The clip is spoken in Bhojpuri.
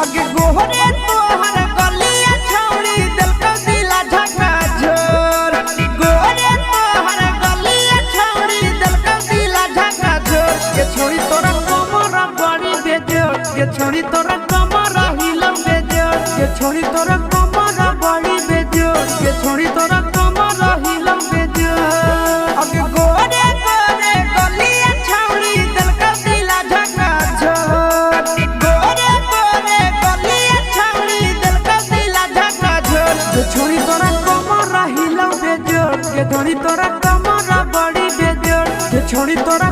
आगे गोहरे तोहर गलिया छौड़ी दिल का दिला झका झोर गोहरे तोहर गलिया छौड़ी दिल का दिला झका झोर ये छोड़ी तोरा कमरा बड़ी बेजोर ये छोड़ी तोरा कमरा हिलम बेजोर ये छोड़ी तोरा कमरा बड़ी बेजोर ये छोड़ी तोरा कमरा हिलम बेजोर आगे गोहरे गोहरे गलिया छौड़ी दिल का दिला झका झोर गोहरे गोहरे गलिया छौड़ी दिल का दिला झका झोर ये छोड़ी तोरा कमरा हिलम बेजोर ये छोड़ी तोरा कमरा बड़ी बेजोर ये छोड़ी तोरा